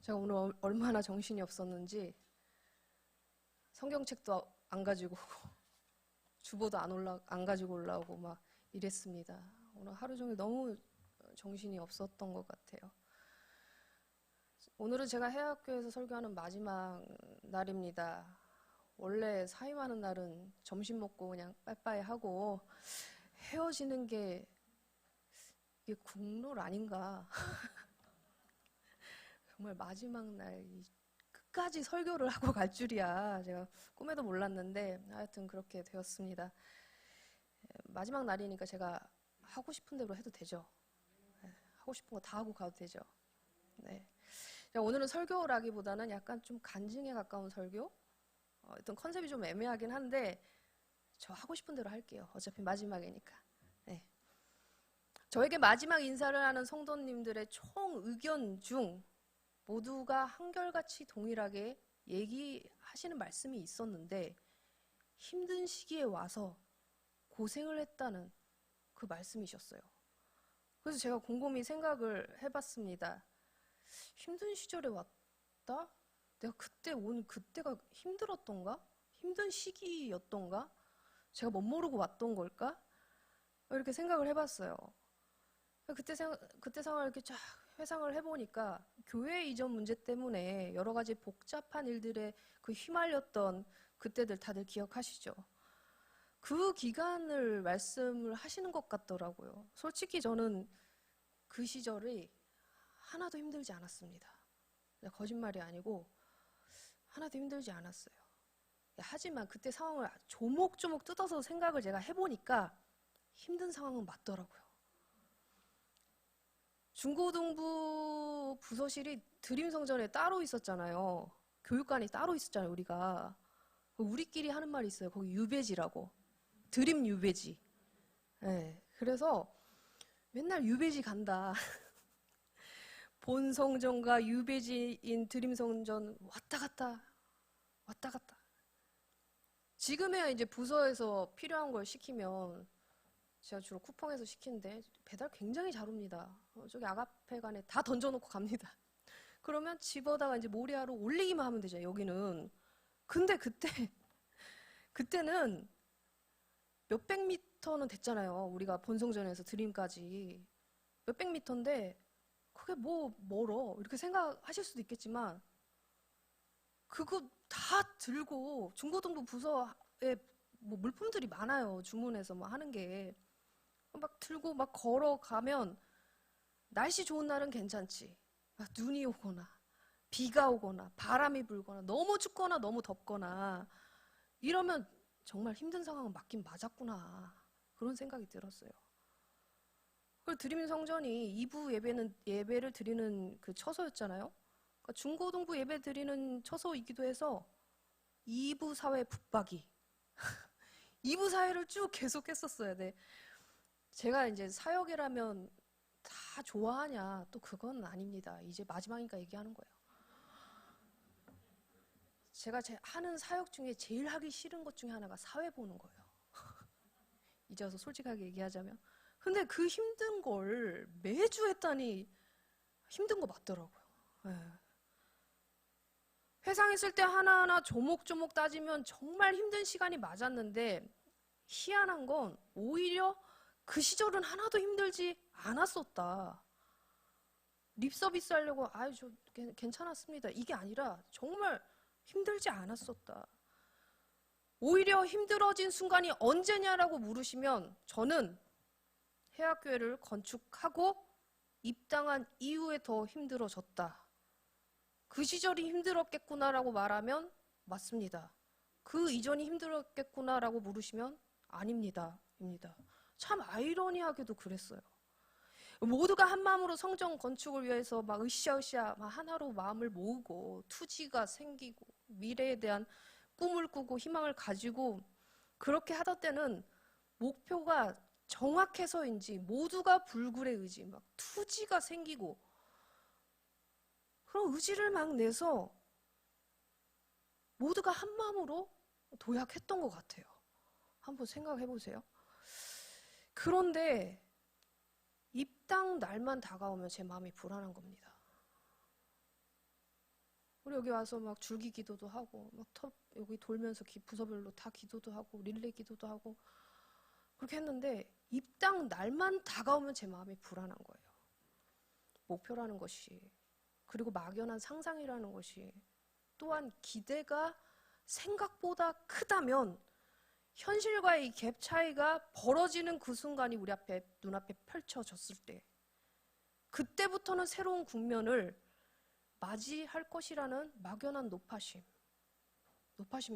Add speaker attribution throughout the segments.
Speaker 1: 제가 오늘 얼마나 정신이 없었는지 성경책도 안 가지고 오고 주보도 안 가지고 올라오고 막 이랬습니다. 오늘 하루 종일 너무 정신이 없었던 것 같아요. 오늘은 제가 해학교에서 설교하는 마지막 날입니다. 원래 사임하는 날은 점심 먹고 그냥 빠이빠이 하고 헤어지는 게 이게 국룰 아닌가. 정말 마지막 날 끝까지 설교를 하고 갈 줄이야. 제가 꿈에도 몰랐는데 하여튼 그렇게 되었습니다. 마지막 날이니까 제가 하고 싶은 대로 해도 되죠. 하고 싶은 거 다 하고 가도 되죠. 네. 오늘은 설교라기보다는 약간 좀 간증에 가까운 설교? 어떤 컨셉이 좀 애매하긴 한데 저 하고 싶은 대로 할게요. 어차피 마지막이니까. 네. 저에게 마지막 인사를 하는 성도님들의 총 의견 중 모두가 한결같이 동일하게 얘기하시는 말씀이 있었는데 힘든 시기에 와서 고생을 했다는 그 말씀이셨어요. 그래서 제가 곰곰이 생각을 해봤습니다. 힘든 시절에 왔다? 내가 그때 온 그때가 힘들었던가? 힘든 시기였던가? 제가 못 모르고 왔던 걸까? 이렇게 생각을 해봤어요. 그때 상황을 이렇게 쫙 회상을 해보니까 교회 이전 문제 때문에 여러 가지 복잡한 일들에 그 휘말렸던 그때들 다들 기억하시죠? 그 기간을 말씀을 하시는 것 같더라고요. 솔직히 저는 그 시절이 하나도 힘들지 않았습니다. 거짓말이 아니고 하나도 힘들지 않았어요. 하지만 그때 상황을 조목조목 뜯어서 생각을 제가 해보니까 힘든 상황은 맞더라고요. 중고등부 부서실이 드림성전에 따로 있었잖아요. 교육관이 따로 있었잖아요, 우리가. 우리끼리 하는 말이 있어요. 거기 유배지라고. 드림 유배지. 네, 그래서 맨날 유배지 간다. 본성전과 유배지인 드림성전 왔다 갔다, 왔다 갔다. 지금에야 이제 부서에서 필요한 걸 시키면 제가 주로 쿠팡에서 시키는데 배달 굉장히 잘 옵니다. 저기 아가페간에 다 던져놓고 갑니다. 그러면 집어다가 이제 모리아로 올리기만 하면 되죠, 여기는. 근데 그때는 몇백 미터는 됐잖아요. 우리가 본성전에서 드림까지. 몇백 미터인데 그게 뭐 멀어 이렇게 생각하실 수도 있겠지만 그거 다 들고 중고등부 부서에 뭐 물품들이 많아요. 주문해서 뭐 하는 게. 막 들고 막 걸어가면 날씨 좋은 날은 괜찮지. 막 눈이 오거나 비가 오거나 바람이 불거나 너무 춥거나 너무 덥거나 이러면 정말 힘든 상황은 맞긴 맞았구나. 그런 생각이 들었어요. 그리고 드림 성전이 2부 예배를 드리는 그 처소였잖아요. 그러니까 중고등부 예배 드리는 처소이기도 해서 2부 사회 붙박이 2부 사회를 쭉 계속했었어야 돼. 제가 이제 사역이라면 다 좋아하냐? 또 그건 아닙니다. 이제 마지막이니까 얘기하는 거예요. 제가 하는 사역 중에 제일 하기 싫은 것 중에 하나가 사회 보는 거예요. 이제 와서 솔직하게 얘기하자면. 근데 그 힘든 걸 매주 했다니 힘든 거 맞더라고요. 네. 회상했을 때 하나하나 조목조목 따지면 정말 힘든 시간이 맞았는데 희한한 건 오히려 그 시절은 하나도 힘들지 않았었다. 립서비스 하려고 아유 저 괜찮았습니다. 이게 아니라 정말 힘들지 않았었다. 오히려 힘들어진 순간이 언제냐라고 물으시면 저는 해학교회를 건축하고 입당한 이후에 더 힘들어졌다. 그 시절이 힘들었겠구나라고 말하면 맞습니다. 그 이전이 힘들었겠구나라고 물으시면 아닙니다. 참 아이러니하게도 그랬어요. 모두가 한 마음으로 성전 건축을 위해서 막 으쌰으쌰 막 하나로 마음을 모으고 투지가 생기고 미래에 대한 꿈을 꾸고 희망을 가지고 그렇게 하던 때는 목표가 정확해서인지 모두가 불굴의 의지, 막 투지가 생기고 그런 의지를 막 내서 모두가 한 마음으로 도약했던 것 같아요. 한번 생각해 보세요. 그런데 입당 날만 다가오면 제 마음이 불안한 겁니다. 우리 여기 와서 막 줄기 기도도 하고 막 여기 돌면서 부서별로 다 기도도 하고 릴레이 기도도 하고 그렇게 했는데 입당 날만 다가오면 제 마음이 불안한 거예요. 목표라는 것이, 그리고 막연한 상상이라는 것이, 또한 기대가 생각보다 크다면 현실과의 이 갭 차이가 벌어지는 그 순간이 우리 앞에 눈앞에 펼쳐졌을 때, 그때부터는 새로운 국면을 맞이할 것이라는 막연한 노파심이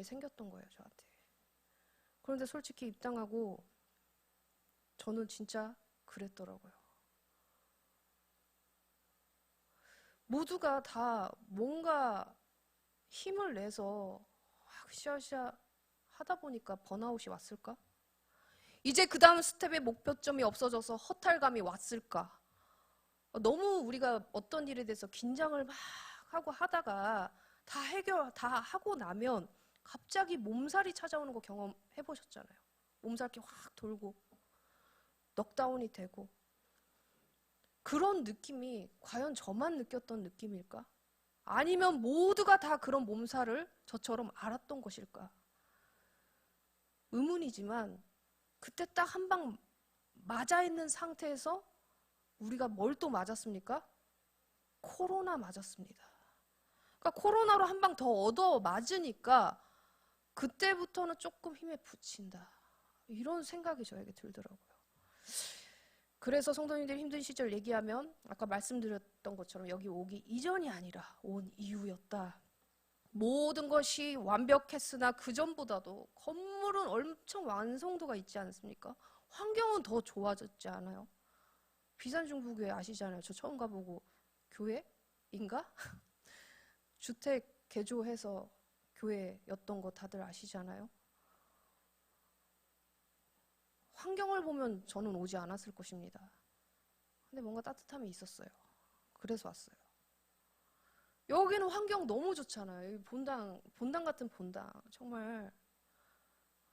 Speaker 1: 생겼던 거예요, 저한테. 그런데 솔직히 입당하고 저는 진짜 그랬더라고요. 모두가 다 뭔가 힘을 내서 으쌰으쌰 하다 보니까 번아웃이 왔을까? 이제 그 다음 스텝의 목표점이 없어져서 허탈감이 왔을까? 너무 우리가 어떤 일에 대해서 긴장을 막 하고 하다가 다 하고 나면 갑자기 몸살이 찾아오는 거 경험해 보셨잖아요. 몸살 이렇게 확 돌고 넉다운이 되고, 그런 느낌이 과연 저만 느꼈던 느낌일까? 아니면 모두가 다 그런 몸살을 저처럼 앓았던 것일까? 의문이지만 그때 딱 한 방 맞아 있는 상태에서 우리가 뭘 또 맞았습니까? 코로나 맞았습니다. 그러니까 코로나로 한 방 더 얻어 맞으니까 그때부터는 조금 힘에 부친다, 이런 생각이 저에게 들더라고요. 그래서 성도님들 힘든 시절 얘기하면 아까 말씀드렸던 것처럼 여기 오기 이전이 아니라 온 이후였다. 모든 것이 완벽했으나 그 전보다도 건물은 엄청 완성도가 있지 않습니까? 환경은 더 좋아졌지 않아요? 비산중부교회 아시잖아요. 저 처음 가보고 교회인가? 주택 개조해서 교회였던 거 다들 아시잖아요. 환경을 보면 저는 오지 않았을 것입니다. 근데 뭔가 따뜻함이 있었어요. 그래서 왔어요. 여기는 환경 너무 좋잖아요. 본당 같은 본당 정말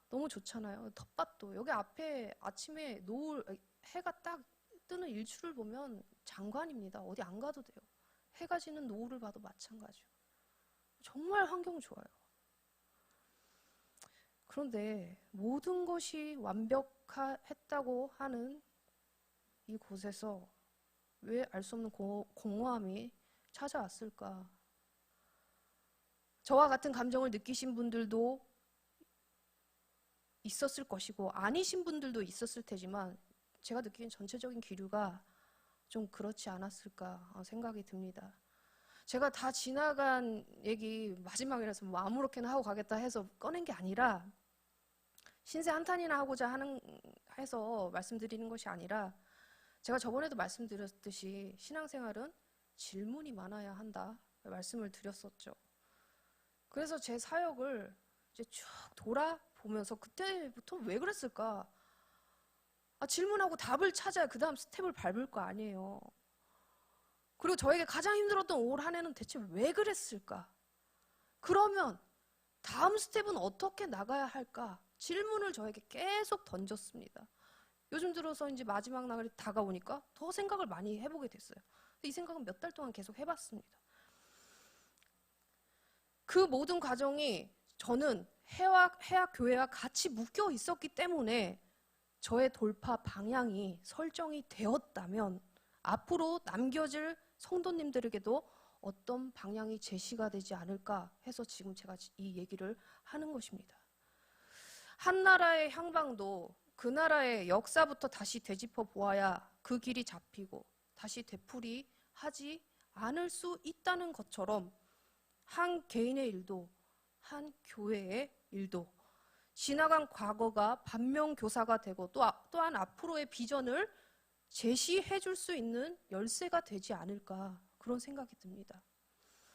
Speaker 1: 너무 좋잖아요. 텃밭도 여기 앞에 아침에 노을 해가 딱 뜨는 일출을 보면 장관입니다. 어디 안 가도 돼요. 해가 지는 노을을 봐도 마찬가지요. 정말 환경 좋아요. 그런데 모든 것이 완벽했다고 하는 이곳에서 왜 알 수 없는 공허함이 찾아왔을까? 저와 같은 감정을 느끼신 분들도 있었을 것이고 아니신 분들도 있었을 테지만 제가 느끼는 전체적인 기류가 좀 그렇지 않았을까 생각이 듭니다. 제가 다 지나간 얘기 마지막이라서 뭐 아무렇게나 하고 가겠다 해서 꺼낸 게 아니라 신세 한탄이나 하고자 해서 말씀드리는 것이 아니라, 제가 저번에도 말씀드렸듯이 신앙생활은 질문이 많아야 한다 말씀을 드렸었죠. 그래서 제 사역을 이제 쭉 돌아보면서 그때부터 왜 그랬을까? 질문하고 답을 찾아야 그 다음 스텝을 밟을 거 아니에요. 그리고 저에게 가장 힘들었던 올 한 해는 대체 왜 그랬을까? 그러면 다음 스텝은 어떻게 나가야 할까? 질문을 저에게 계속 던졌습니다. 요즘 들어서 이제 마지막 날이 다가오니까 더 생각을 많이 해보게 됐어요. 이 생각은 몇 달 동안 계속 해봤습니다. 그 모든 과정이 저는 해학 교회와 같이 묶여 있었기 때문에 저의 돌파 방향이 설정이 되었다면 앞으로 남겨질 성도님들에게도 어떤 방향이 제시가 되지 않을까 해서 지금 제가 이 얘기를 하는 것입니다. 한 나라의 향방도 그 나라의 역사부터 다시 되짚어 보아야 그 길이 잡히고 다시 되풀이하지 않을 수 있다는 것처럼 한 개인의 일도 한 교회의 일도 지나간 과거가 반면교사가 되고 또한 앞으로의 비전을 제시해 줄 수 있는 열쇠가 되지 않을까, 그런 생각이 듭니다.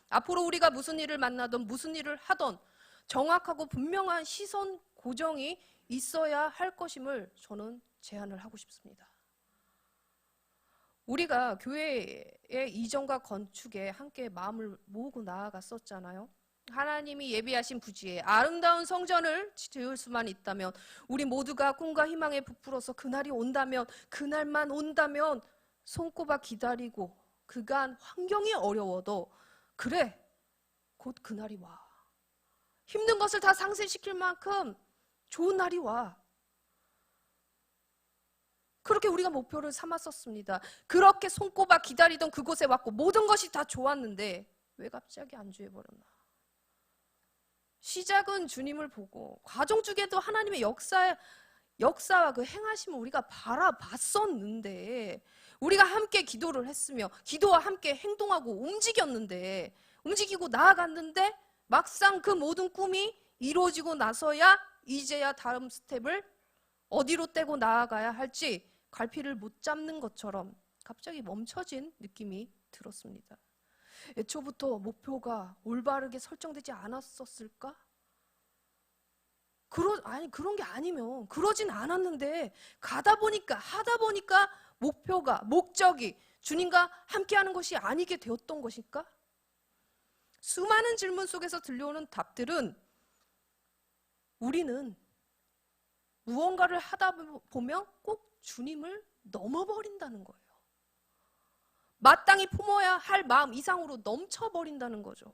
Speaker 1: 앞으로 우리가 무슨 일을 만나든 무슨 일을 하던 정확하고 분명한 시선 고정이 있어야 할 것임을 저는 제안을 하고 싶습니다. 우리가 교회의 이전과 건축에 함께 마음을 모으고 나아갔었잖아요. 하나님이 예비하신 부지에 아름다운 성전을 지을 수만 있다면, 우리 모두가 꿈과 희망에 부풀어서 그날이 온다면, 그날만 온다면 손꼽아 기다리고 그간 환경이 어려워도 그래 곧 그날이 와. 힘든 것을 다 상쇄시킬 만큼 좋은 날이 와. 그렇게 우리가 목표를 삼았었습니다. 그렇게 손꼽아 기다리던 그곳에 왔고 모든 것이 다 좋았는데 왜 갑자기 안주해버렸나? 시작은 주님을 보고 과정 중에도 하나님의 역사와 그 행하심을 우리가 바라봤었는데, 우리가 함께 기도를 했으며 기도와 함께 행동하고 움직이고 나아갔는데 막상 그 모든 꿈이 이루어지고 나서야 이제야 다음 스텝을 어디로 떼고 나아가야 할지 갈피를 못 잡는 것처럼 갑자기 멈춰진 느낌이 들었습니다. 애초부터 목표가 올바르게 설정되지 않았었을까? 그런 게 아니면 그러진 않았는데 하다 보니까 목적이 주님과 함께하는 것이 아니게 되었던 것일까? 수많은 질문 속에서 들려오는 답들은 우리는 무언가를 하다 보면 꼭 주님을 넘어버린다는 거예요. 마땅히 품어야 할 마음 이상으로 넘쳐버린다는 거죠.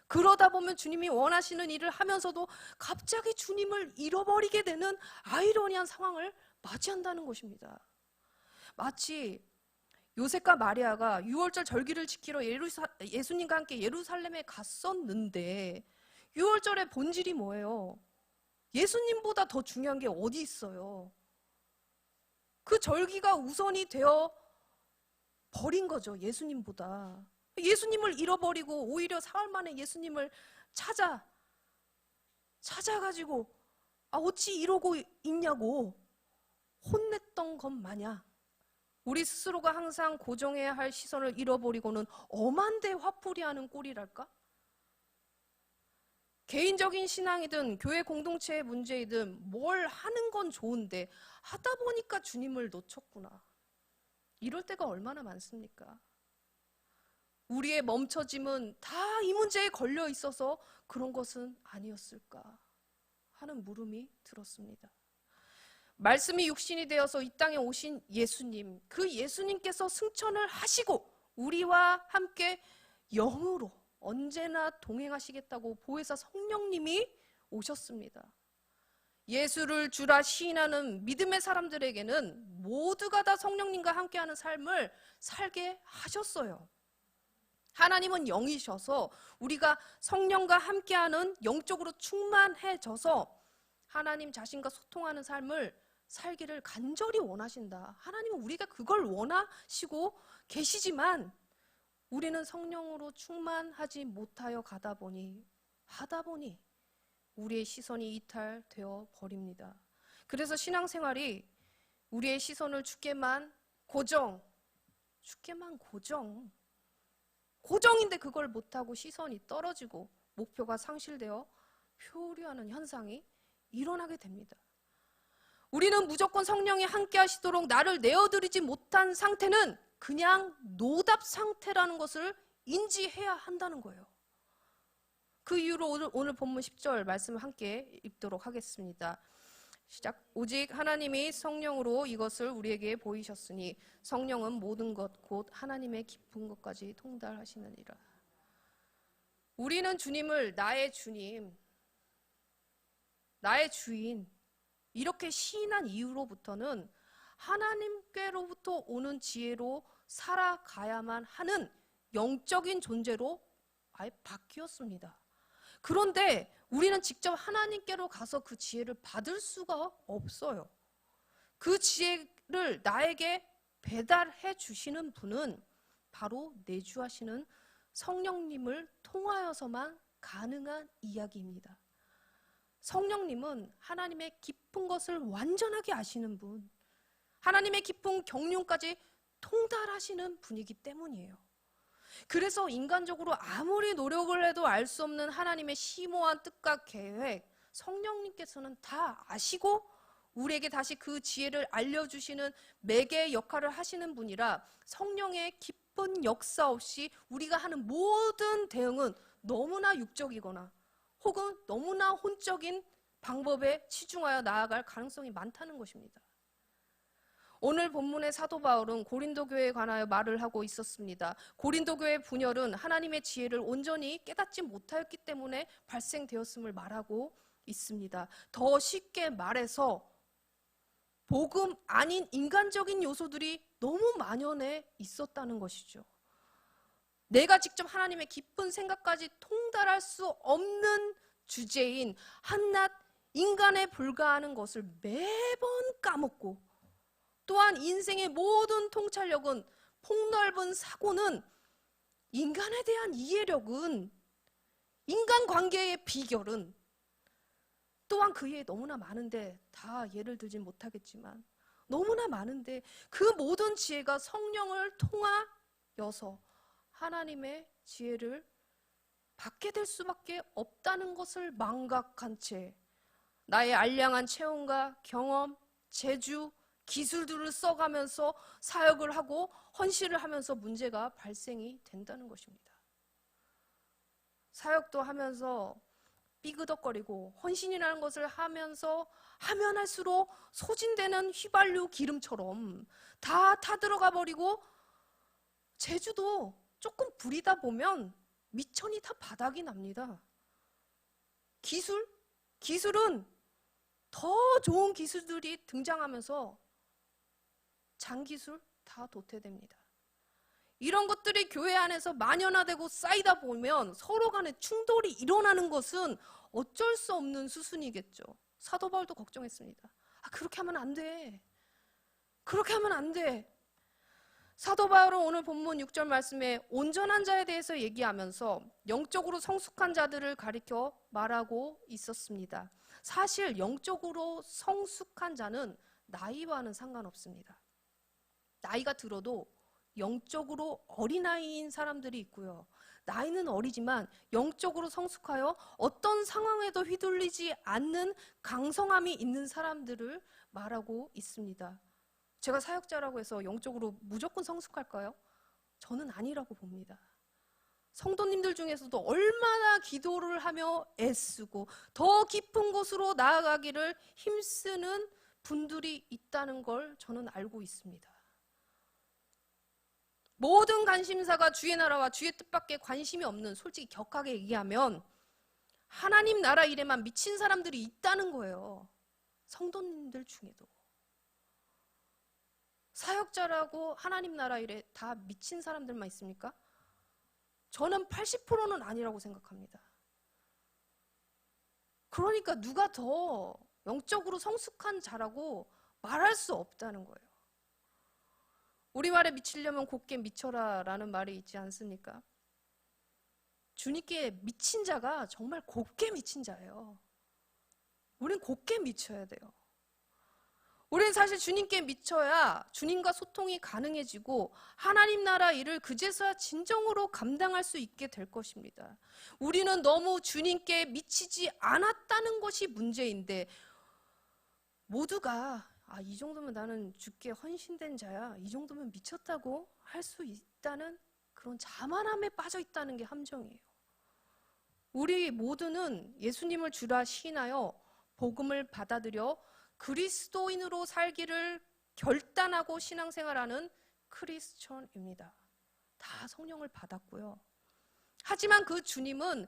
Speaker 1: 그러다 보면 주님이 원하시는 일을 하면서도 갑자기 주님을 잃어버리게 되는 아이러니한 상황을 맞이한다는 것입니다. 마치 요셉과 마리아가 유월절 절기를 지키러 예수님과 함께 예루살렘에 갔었는데 유월절의 본질이 뭐예요? 예수님보다 더 중요한 게 어디 있어요? 그 절기가 우선이 되어 버린 거죠. 예수님보다. 예수님을 잃어버리고 오히려 사흘 만에 예수님을 찾아가지고 어찌 이러고 있냐고 혼냈던 것 마냥 우리 스스로가 항상 고정해야 할 시선을 잃어버리고는 엄한데 화풀이하는 꼴이랄까? 개인적인 신앙이든 교회 공동체의 문제이든 뭘 하는 건 좋은데 하다 보니까 주님을 놓쳤구나. 이럴 때가 얼마나 많습니까? 우리의 멈춰짐은 다 이 문제에 걸려 있어서 그런 것은 아니었을까 하는 물음이 들었습니다. 말씀이 육신이 되어서 이 땅에 오신 예수님, 그 예수님께서 승천을 하시고 우리와 함께 영으로 언제나 동행하시겠다고 보혜사 성령님이 오셨습니다. 예수를 주라 시인하는 믿음의 사람들에게는 모두가 다 성령님과 함께하는 삶을 살게 하셨어요. 하나님은 영이셔서 우리가 성령과 함께하는 영적으로 충만해져서 하나님 자신과 소통하는 삶을 살기를 간절히 원하신다. 하나님은 우리가 그걸 원하시고 계시지만 우리는 성령으로 충만하지 못하여 하다 보니 우리의 시선이 이탈되어 버립니다. 그래서 신앙생활이 우리의 시선을 주께만 고정인데 그걸 못하고 시선이 떨어지고 목표가 상실되어 표류하는 현상이 일어나게 됩니다. 우리는 무조건 성령이 함께 하시도록 나를 내어드리지 못한 상태는 그냥 노답 상태라는 것을 인지해야 한다는 거예요. 그 이유로 오늘 본문 10절 말씀을 함께 읽도록 하겠습니다. 시작. 오직 하나님이 성령으로 이것을 우리에게 보이셨으니 성령은 모든 것 곧 하나님의 깊은 것까지 통달하시느니라. 우리는 주님을 나의 주님, 나의 주인 이렇게 시인한 이후로부터는 하나님께로부터 오는 지혜로 살아가야만 하는 영적인 존재로 아예 바뀌었습니다. 그런데 우리는 직접 하나님께로 가서 그 지혜를 받을 수가 없어요. 그 지혜를 나에게 배달해 주시는 분은 바로 내주하시는 성령님을 통하여서만 가능한 이야기입니다. 성령님은 하나님의 깊은 것을 완전하게 아시는 분, 하나님의 깊은 경륜까지 통달하시는 분이기 때문이에요. 그래서 인간적으로 아무리 노력을 해도 알 수 없는 하나님의 심오한 뜻과 계획, 성령님께서는 다 아시고 우리에게 다시 그 지혜를 알려주시는 매개의 역할을 하시는 분이라 성령의 깊은 역사 없이 우리가 하는 모든 대응은 너무나 육적이거나 혹은 너무나 혼적인 방법에 치중하여 나아갈 가능성이 많다는 것입니다. 오늘 본문의 사도 바울은 고린도 교회에 관하여 말을 하고 있었습니다. 고린도 교회의 분열은 하나님의 지혜를 온전히 깨닫지 못하였기 때문에 발생되었음을 말하고 있습니다. 더 쉽게 말해서 복음 아닌 인간적인 요소들이 너무 만연해 있었다는 것이죠. 내가 직접 하나님의 깊은 생각까지 통달할 수 없는 주제인 한낱 인간에 불과하는 것을 매번 까먹고, 또한 인생의 모든 통찰력은, 폭넓은 사고는, 인간에 대한 이해력은, 인간관계의 비결은 또한 그 외에 너무나 많은데 다 예를 들진 못하겠지만 너무나 많은데 그 모든 지혜가 성령을 통하여서 하나님의 지혜를 받게 될 수밖에 없다는 것을 망각한 채 나의 알량한 체험과 경험, 재주, 기술들을 써가면서 사역을 하고 헌신을 하면서 문제가 발생이 된다는 것입니다. 사역도 하면서 삐그덕거리고 헌신이라는 것을 하면서 하면 할수록 소진되는 휘발유 기름처럼 다 타들어가 버리고, 재주도 조금 부리다 보면 미천이 다 바닥이 납니다. 기술은 더 좋은 기술들이 등장하면서 장기술 다 도태됩니다. 이런 것들이 교회 안에서 만연화되고 쌓이다 보면 서로 간에 충돌이 일어나는 것은 어쩔 수 없는 수순이겠죠. 사도 바울도 걱정했습니다. 그렇게 하면 안 돼. 그렇게 하면 안 돼. 사도 바울은 오늘 본문 6절 말씀에 온전한 자에 대해서 얘기하면서 영적으로 성숙한 자들을 가리켜 말하고 있었습니다. 사실 영적으로 성숙한 자는 나이와는 상관없습니다. 나이가 들어도 영적으로 어린아이인 사람들이 있고요. 나이는 어리지만 영적으로 성숙하여 어떤 상황에도 휘둘리지 않는 강성함이 있는 사람들을 말하고 있습니다. 제가 사역자라고 해서 영적으로 무조건 성숙할까요? 저는 아니라고 봅니다. 성도님들 중에서도 얼마나 기도를 하며 애쓰고 더 깊은 곳으로 나아가기를 힘쓰는 분들이 있다는 걸 저는 알고 있습니다. 모든 관심사가 주의 나라와 주의 뜻밖에 관심이 없는, 솔직히 격하게 얘기하면 하나님 나라 일에만 미친 사람들이 있다는 거예요. 성도님들 중에도. 사역자라고 하나님 나라 일에 다 미친 사람들만 있습니까? 저는 80%는 아니라고 생각합니다. 그러니까 누가 더 영적으로 성숙한 자라고 말할 수 없다는 거예요. 우리말에 미치려면 곱게 미쳐라 라는 말이 있지 않습니까? 주님께 미친 자가 정말 곱게 미친 자예요. 우린 곱게 미쳐야 돼요. 우리는 사실 주님께 미쳐야 주님과 소통이 가능해지고 하나님 나라 일을 그제서야 진정으로 감당할 수 있게 될 것입니다. 우리는 너무 주님께 미치지 않았다는 것이 문제인데, 모두가 이 정도면 나는 주께 헌신된 자야, 이 정도면 미쳤다고 할 수 있다는 그런 자만함에 빠져 있다는 게 함정이에요. 우리 모두는 예수님을 주라 시인하여 복음을 받아들여 그리스도인으로 살기를 결단하고 신앙생활하는 크리스천입니다. 다 성령을 받았고요. 하지만 그 주님은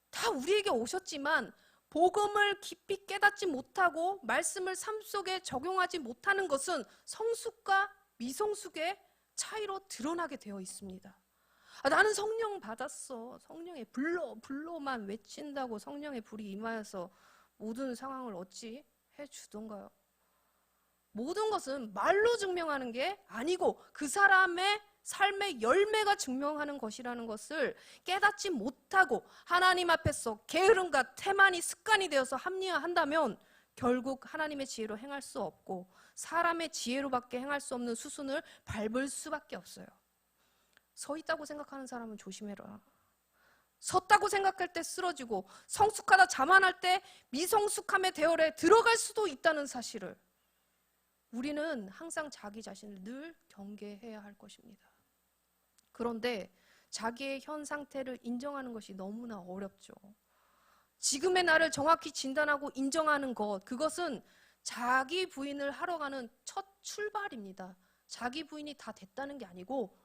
Speaker 1: 다 우리에게 오셨지만 복음을 깊이 깨닫지 못하고 말씀을 삶 속에 적용하지 못하는 것은 성숙과 미성숙의 차이로 드러나게 되어 있습니다. 나는 성령 받았어. 성령의 불로만 외친다고 성령의 불이 임하여서 모든 상황을 어찌 해주던가요? 모든 것은 말로 증명하는 게 아니고 그 사람의 삶의 열매가 증명하는 것이라는 것을 깨닫지 못하고 하나님 앞에서 게으름과 태만이 습관이 되어서 합리화한다면 결국 하나님의 지혜로 행할 수 없고 사람의 지혜로밖에 행할 수 없는 수순을 밟을 수밖에 없어요. 서 있다고 생각하는 사람은 조심해라. 섰다고 생각할 때 쓰러지고 성숙하다 자만할 때 미성숙함의 대열에 들어갈 수도 있다는 사실을 우리는 항상 자기 자신을 늘 경계해야 할 것입니다. 그런데 자기의 현 상태를 인정하는 것이 너무나 어렵죠. 지금의 나를 정확히 진단하고 인정하는 것, 그것은 자기 부인을 하러 가는 첫 출발입니다. 자기 부인이 다 됐다는 게 아니고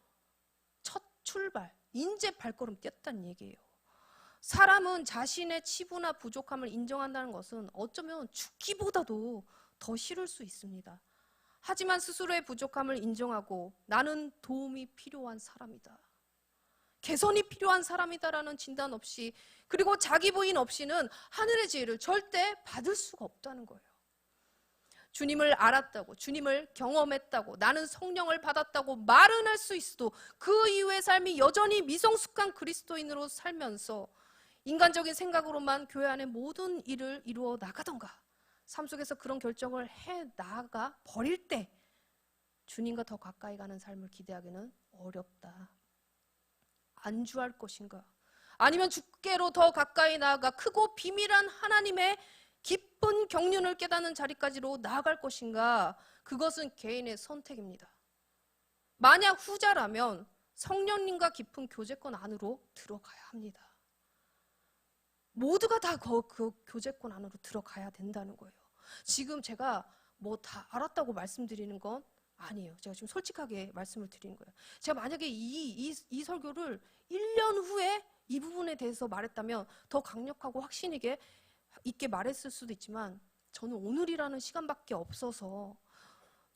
Speaker 1: 첫 출발, 인제 발걸음 뗐다는 얘기예요. 사람은 자신의 치부나 부족함을 인정한다는 것은 어쩌면 죽기보다도 더 싫을 수 있습니다. 하지만 스스로의 부족함을 인정하고 나는 도움이 필요한 사람이다, 개선이 필요한 사람이다라는 진단 없이, 그리고 자기 부인 없이는 하늘의 지혜를 절대 받을 수가 없다는 거예요. 주님을 알았다고, 주님을 경험했다고, 나는 성령을 받았다고 말은 할 수 있어도 그 이후의 삶이 여전히 미성숙한 그리스도인으로 살면서 인간적인 생각으로만 교회 안의 모든 일을 이루어 나가던가 삶 속에서 그런 결정을 해 나가 버릴 때 주님과 더 가까이 가는 삶을 기대하기는 어렵다. 안주할 것인가? 아니면 주께로 더 가까이 나아가 크고 비밀한 하나님의 깊은 경륜을 깨닫는 자리까지로 나아갈 것인가? 그것은 개인의 선택입니다. 만약 후자라면 성령님과 깊은 교제권 안으로 들어가야 합니다. 모두가 다 그 교제권 안으로 들어가야 된다는 거예요. 지금 제가 뭐 다 알았다고 말씀드리는 건 아니에요. 제가 지금 솔직하게 말씀을 드리는 거예요. 제가 만약에 이 설교를 1년 후에 이 부분에 대해서 말했다면 더 강력하고 확신 있게 말했을 수도 있지만 저는 오늘이라는 시간밖에 없어서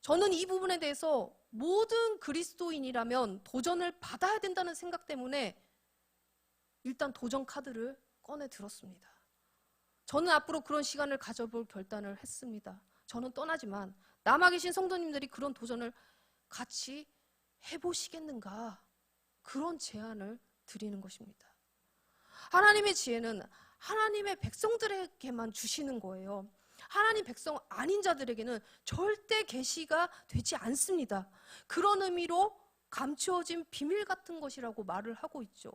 Speaker 1: 저는 이 부분에 대해서 모든 그리스도인이라면 도전을 받아야 된다는 생각 때문에 일단 도전 카드를 꺼내 들었습니다. 저는 앞으로 그런 시간을 가져볼 결단을 했습니다. 저는 떠나지만 남아 계신 성도님들이 그런 도전을 같이 해보시겠는가? 그런 제안을 드리는 것입니다. 하나님의 지혜는 하나님의 백성들에게만 주시는 거예요. 하나님 백성 아닌 자들에게는 절대 계시가 되지 않습니다. 그런 의미로 감추어진 비밀 같은 것이라고 말을 하고 있죠.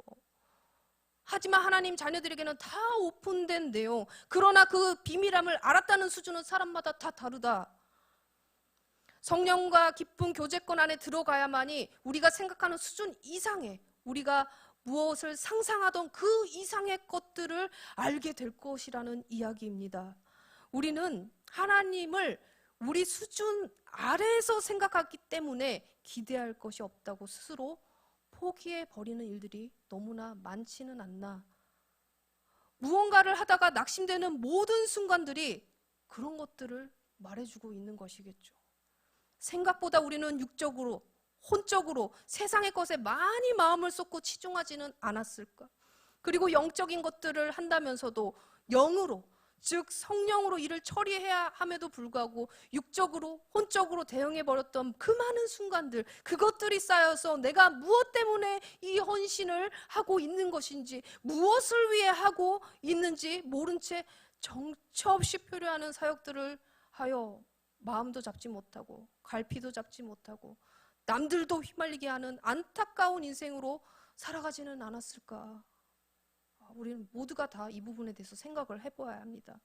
Speaker 1: 하지만 하나님 자녀들에게는 다 오픈된 내용, 그러나 그 비밀함을 알았다는 수준은 사람마다 다 다르다. 성령과 깊은 교제권 안에 들어가야만이 우리가 생각하는 수준 이상의, 우리가 무엇을 상상하던 그 이상의 것들을 알게 될 것이라는 이야기입니다. 우리는 하나님을 우리 수준 아래에서 생각하기 때문에 기대할 것이 없다고 스스로 포기해버리는 일들이 너무나 많지는 않나. 무언가를 하다가 낙심되는 모든 순간들이 그런 것들을 말해주고 있는 것이겠죠. 생각보다 우리는 육적으로, 혼적으로 세상의 것에 많이 마음을 쏟고 치중하지는 않았을까? 그리고 영적인 것들을 한다면서도 영으로, 즉 성령으로 일을 처리해야 함에도 불구하고 육적으로, 혼적으로 대응해버렸던 그 많은 순간들, 그것들이 쌓여서 내가 무엇 때문에 이 헌신을 하고 있는 것인지, 무엇을 위해 하고 있는지 모른 채 정처 없이 표류하는 사역들을 하여 마음도 잡지 못하고 갈피도 잡지 못하고 남들도 휘말리게 하는 안타까운 인생으로 살아가지는 않았을까? 우리는 모두가 다 이 부분에 대해서 생각을 해봐야 합니다.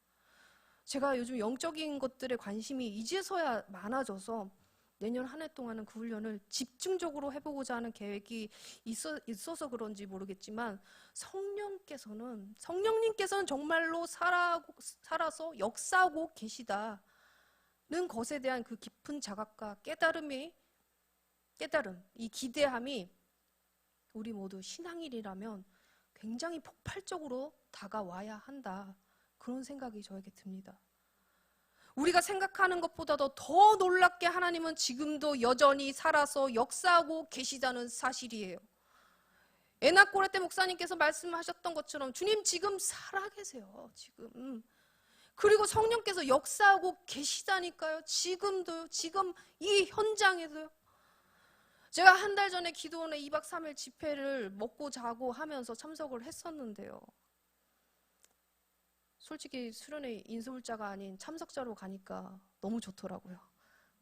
Speaker 1: 제가 요즘 영적인 것들에 관심이 이제서야 많아져서 내년 한 해 동안은 그 훈련을 집중적으로 해보고자 하는 계획이 있어서 그런지 모르겠지만 성령님께서는 정말로 살아서 역사하고 계시다는 것에 대한 그 깊은 자각과 깨달음, 이 기대함이 우리 모두 신앙인이라면 굉장히 폭발적으로 다가와야 한다. 그런 생각이 저에게 듭니다. 우리가 생각하는 것보다도 더 놀랍게 하나님은 지금도 여전히 살아서 역사하고 계시다는 사실이에요. 에나꼬레떼 목사님께서 말씀하셨던 것처럼 주님 지금 살아계세요. 지금. 그리고 성령께서 역사하고 계시다니까요. 지금도요. 지금 이 현장에도요. 제가 한 달 전에 기도원의 2박 3일 집회를 먹고 자고 하면서 참석을 했었는데요. 솔직히 수련회 인솔자가 아닌 참석자로 가니까 너무 좋더라고요.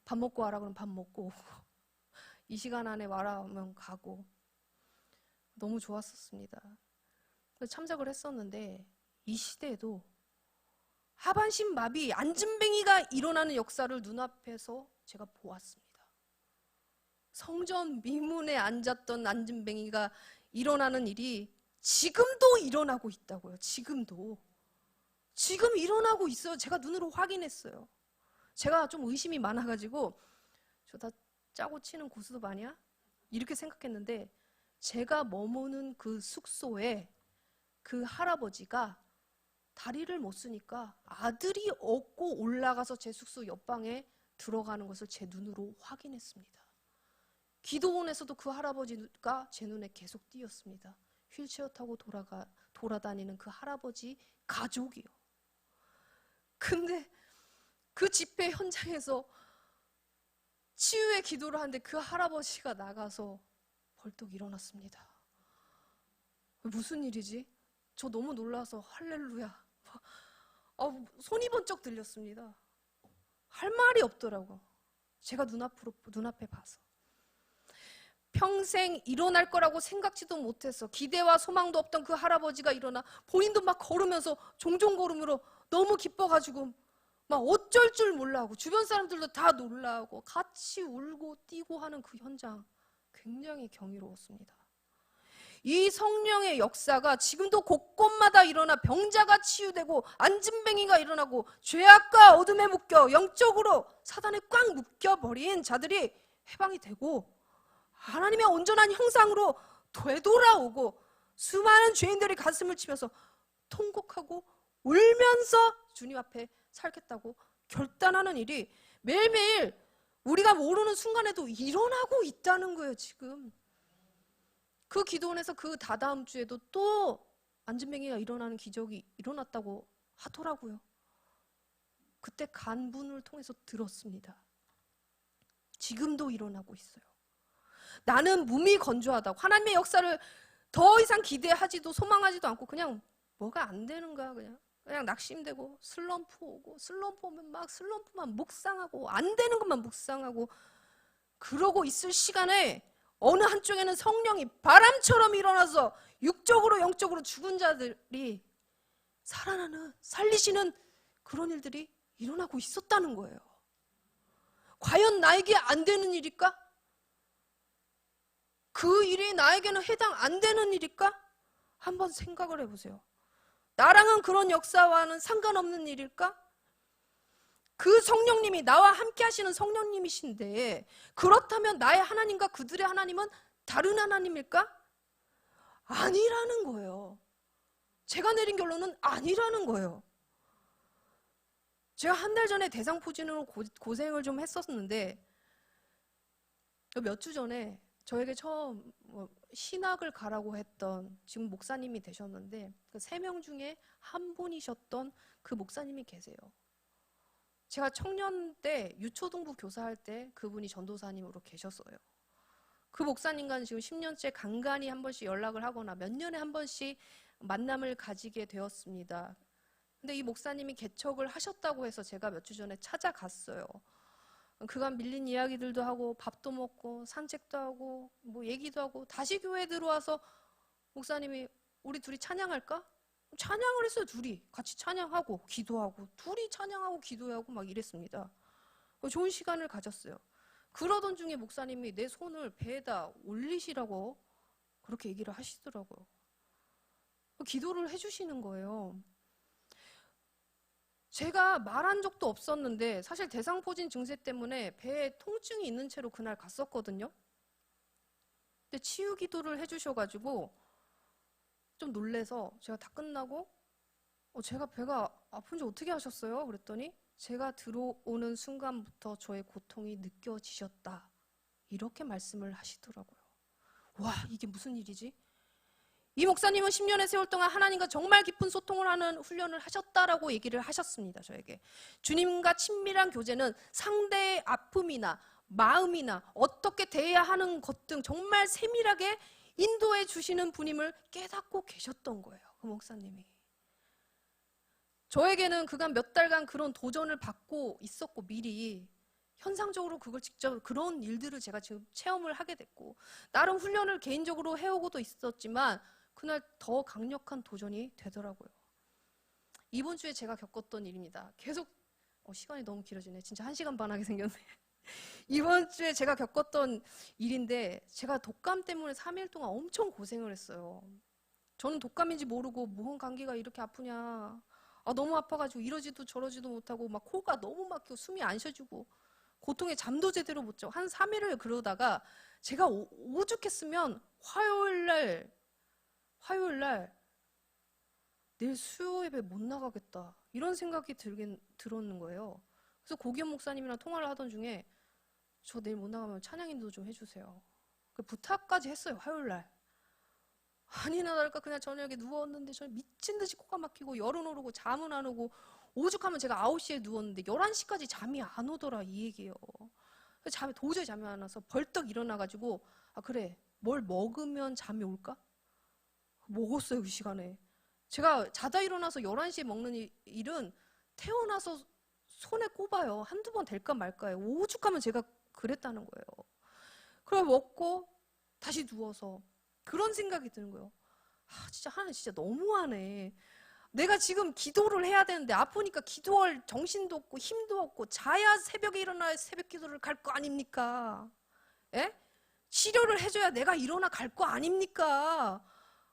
Speaker 1: 밥 먹고 와라 그러면 밥 먹고 오고 이 시간 안에 와라 하면 가고 너무 좋았었습니다. 참석을 했었는데 이 시대에도 하반신 마비, 안진뱅이가 일어나는 역사를 눈앞에서 제가 보았습니다. 성전 미문에 앉았던 안진뱅이가 일어나는 일이 지금도 일어나고 있다고요. 지금 일어나고 있어요. 제가 눈으로 확인했어요. 제가 좀 의심이 많아가지고 저 다 짜고 치는 고스톱 아니야? 이렇게 생각했는데 제가 머무는 그 숙소에 그 할아버지가 다리를 못 쓰니까 아들이 업고 올라가서 제 숙소 옆방에 들어가는 것을 제 눈으로 확인했습니다. 기도원에서도 그 할아버지가 제 눈에 계속 띄었습니다. 휠체어 타고 돌아다니는 그 할아버지 가족이요. 근데 그 집회 현장에서 치유의 기도를 하는데 그 할아버지가 나가서 벌떡 일어났습니다. 무슨 일이지? 저 너무 놀라서 할렐루야. 손이 번쩍 들렸습니다. 할 말이 없더라고. 제가 눈앞에 봐서. 평생 일어날 거라고 생각지도 못해서 기대와 소망도 없던 그 할아버지가 일어나 본인도 막 걸으면서 종종 걸음으로 너무 기뻐가지고 막 어쩔 줄 몰라하고 주변 사람들도 다 놀라고 같이 울고 뛰고 하는 그 현장 굉장히 경이로웠습니다. 이 성령의 역사가 지금도 곳곳마다 일어나 병자가 치유되고 안진뱅이가 일어나고 죄악과 어둠에 묶여 영적으로 사단에 꽉 묶여버린 자들이 해방이 되고 하나님의 온전한 형상으로 되돌아오고 수많은 죄인들이 가슴을 치면서 통곡하고 울면서 주님 앞에 살겠다고 결단하는 일이 매일매일 우리가 모르는 순간에도 일어나고 있다는 거예요. 지금 그 기도원에서 그 다다음 주에도 또 안진뱅이가 일어나는 기적이 일어났다고 하더라고요. 그때 간분을 통해서 들었습니다. 지금도 일어나고 있어요. 나는 몸이 건조하다고 하나님의 역사를 더 이상 기대하지도 소망하지도 않고 그냥 뭐가 안 되는 거야. 그냥 낙심되고 슬럼프 오고 슬럼프 오면 막 슬럼프만 묵상하고 안 되는 것만 묵상하고 그러고 있을 시간에 어느 한쪽에는 성령이 바람처럼 일어나서 육적으로 영적으로 죽은 자들이 살아나는 살리시는 그런 일들이 일어나고 있었다는 거예요. 과연 나에게 안 되는 일일까? 그 일이 나에게는 해당 안 되는 일일까? 한번 생각을 해보세요. 나랑은 그런 역사와는 상관없는 일일까? 그 성령님이 나와 함께 하시는 성령님이신데 그렇다면 나의 하나님과 그들의 하나님은 다른 하나님일까? 아니라는 거예요. 제가 내린 결론은 아니라는 거예요. 제가 한 달 전에 대상포진으로 고생을 좀 했었는데 몇 주 전에 저에게 처음 신학을 가라고 했던 지금 목사님이 되셨는데 그 3명 중에 한 분이셨던 그 목사님이 계세요. 제가 청년 때 유초등부 교사할 때 그분이 전도사님으로 계셨어요. 그 목사님과는 지금 10년째 간간히 한 번씩 연락을 하거나 몇 년에 한 번씩 만남을 가지게 되었습니다. 근데 이 목사님이 개척을 하셨다고 해서 제가 몇 주 전에 찾아갔어요. 그간 밀린 이야기들도 하고 밥도 먹고 산책도 하고 뭐 얘기도 하고 다시 교회에 들어와서 목사님이 우리 둘이 찬양할까? 찬양을 했어요. 둘이 같이 찬양하고 기도하고 둘이 찬양하고 기도하고 막 이랬습니다. 좋은 시간을 가졌어요. 그러던 중에 목사님이 내 손을 배에다 올리시라고 그렇게 얘기를 하시더라고요. 기도를 해주시는 거예요. 제가 말한 적도 없었는데 사실 대상포진 증세 때문에 배에 통증이 있는 채로 그날 갔었거든요. 근데 치유 기도를 해주셔가지고 좀 놀래서 제가 다 끝나고 제가 배가 아픈지 어떻게 하셨어요? 그랬더니 제가 들어오는 순간부터 저의 고통이 느껴지셨다. 이렇게 말씀을 하시더라고요. 와, 이게 무슨 일이지? 이 목사님은 10년의 세월 동안 하나님과 정말 깊은 소통을 하는 훈련을 하셨다라고 얘기를 하셨습니다. 저에게. 주님과 친밀한 교제는 상대의 아픔이나 마음이나 어떻게 대해야 하는 것 등 정말 세밀하게 인도해 주시는 분임을 깨닫고 계셨던 거예요. 그 목사님이. 저에게는 그간 몇 달간 그런 도전을 받고 있었고 미리 현상적으로 그걸 직접 그런 일들을 제가 지금 체험을 하게 됐고 나름 훈련을 개인적으로 해오고도 있었지만 그날 더 강력한 도전이 되더라고요. 이번 주에 제가 겪었던 일입니다. 계속 시간이 너무 길어지네. 진짜 1시간 반 하게 생겼네. 이번 주에 제가 겪었던 일인데 제가 독감 때문에 3일 동안 엄청 고생을 했어요. 저는 독감인지 모르고 무슨 감기가 이렇게 아프냐. 너무 아파가지고 이러지도 저러지도 못하고 막 코가 너무 막히고 숨이 안 쉬어지고 고통에 잠도 제대로 못 자고 한 3일을 그러다가 제가 오죽했으면 화요일 날 내일 수요 예배 못 나가겠다 이런 생각이 들었는 거예요. 그래서 고기현 목사님이랑 통화를 하던 중에 저 내일 못 나가면 찬양 인도 좀 해주세요. 그 부탁까지 했어요. 화요일 날. 아니나 다를까 그냥 저녁에 누웠는데 저는 미친 듯이 코가 막히고 열은 오르고 잠은 안 오고 오죽하면 제가 9시에 누웠는데 11시까지 잠이 안 오더라 이 얘기예요. 도저히 잠이 안 와서 벌떡 일어나가지고 그래 뭘 먹으면 잠이 올까? 먹었어요 그 시간에. 제가 자다 일어나서 11시에 먹는 일은 태어나서 손에 꼽아요. 한두 번 될까 말까요. 오죽하면 제가 그랬다는 거예요. 그걸 먹고 다시 누워서 그런 생각이 드는 거예요. 진짜 하나님 진짜 너무하네. 내가 지금 기도를 해야 되는데 아프니까 기도할 정신도 없고 힘도 없고 자야 새벽에 일어나야 새벽 기도를 갈 거 아닙니까? 예? 치료를 해줘야 내가 일어나 갈 거 아닙니까?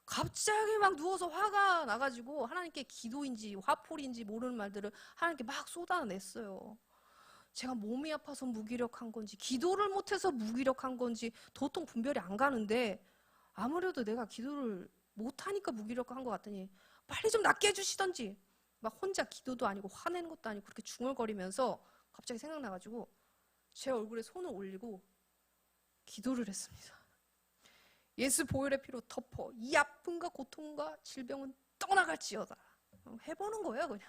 Speaker 1: 갑자기 막 누워서 화가 나가지고 하나님께 기도인지 화풀인지 모르는 말들을 하나님께 막 쏟아냈어요. 제가 몸이 아파서 무기력한 건지 기도를 못해서 무기력한 건지 도통 분별이 안 가는데 아무래도 내가 기도를 못하니까 무기력한 것 같더니 빨리 좀 낫게 해주시던지 막 혼자 기도도 아니고 화내는 것도 아니고 그렇게 중얼거리면서 갑자기 생각나가지고 제 얼굴에 손을 올리고 기도를 했습니다. 예수 보혈의 피로 덮어 이 아픔과 고통과 질병은 떠나갈지어다. 해보는 거예요 그냥.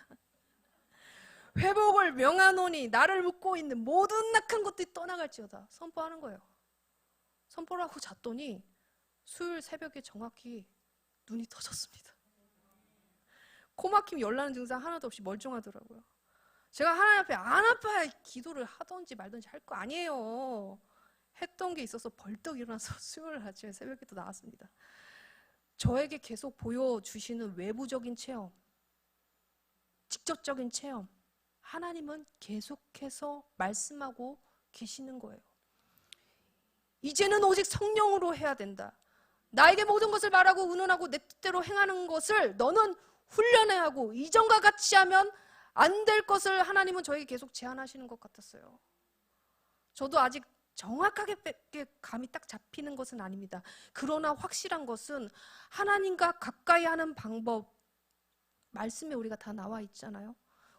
Speaker 1: 회복을 명하노니 나를 묶고 있는 모든 낙한 것들이 떠나갈지어다. 선포하는 거예요. 선포를 하고 잤더니 수요일 새벽에 정확히 눈이 떠졌습니다. 코 막힘 열나는 증상 하나도 없이 멀쩡하더라고요. 제가 하나님 앞에 안 아파야 기도를 하든지 말든지 할 거 아니에요. 했던 게 있어서 벌떡 일어나서 수요일 아침에 새벽에 또 나왔습니다. 저에게 계속 보여주시는 외부적인 체험, 직접적인 체험, 하나님은 계속해서 말씀하고 계시는 거예요. 이제는 오직 성령으로 해야 된다. 나에게 모든 것을 말하고 의논하고 내 뜻대로 행하는 것을 너는 훈련해야 하고 이전과 같이 하면 안 될 것을 하나님은 저에게 계속 제안하시는 것 같았어요. 저도 아직 정확하게 감이 딱 잡히는 것은 아닙니다. 그러나 확실한 것은 하나님과 가까이 하는 방법, 말씀에 우리가 다 나와 있잖아요.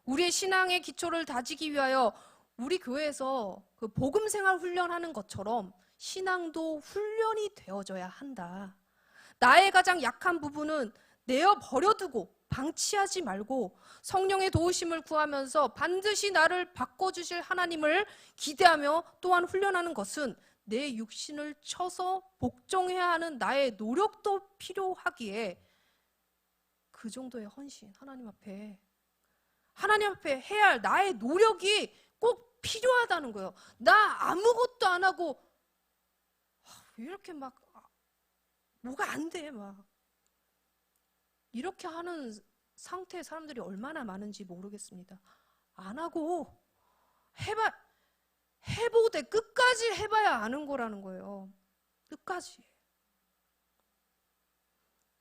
Speaker 1: 우리의 신앙의 기초를 다지기 위하여 우리 교회에서 그 복음 생활 훈련하는 것처럼 신앙도 훈련이 되어져야 한다. 나의 가장 약한 부분은 내어 버려두고 방치하지 말고 성령의 도우심을 구하면서 반드시 나를 바꿔주실 하나님을 기대하며 또한 훈련하는 것은 내 육신을 쳐서 복종해야 하는 나의 노력도 필요하기에 그 정도의 헌신, 하나님 앞에 해야 할 나의 노력이 꼭 필요하다는 거예요. 나 아무것도 안 하고 왜 이렇게 막 뭐가 안 돼 막 이렇게 하는 상태의 사람들이 얼마나 많은지 모르겠습니다. 안 하고 해보되 끝까지 해봐야 아는 거라는 거예요. 끝까지.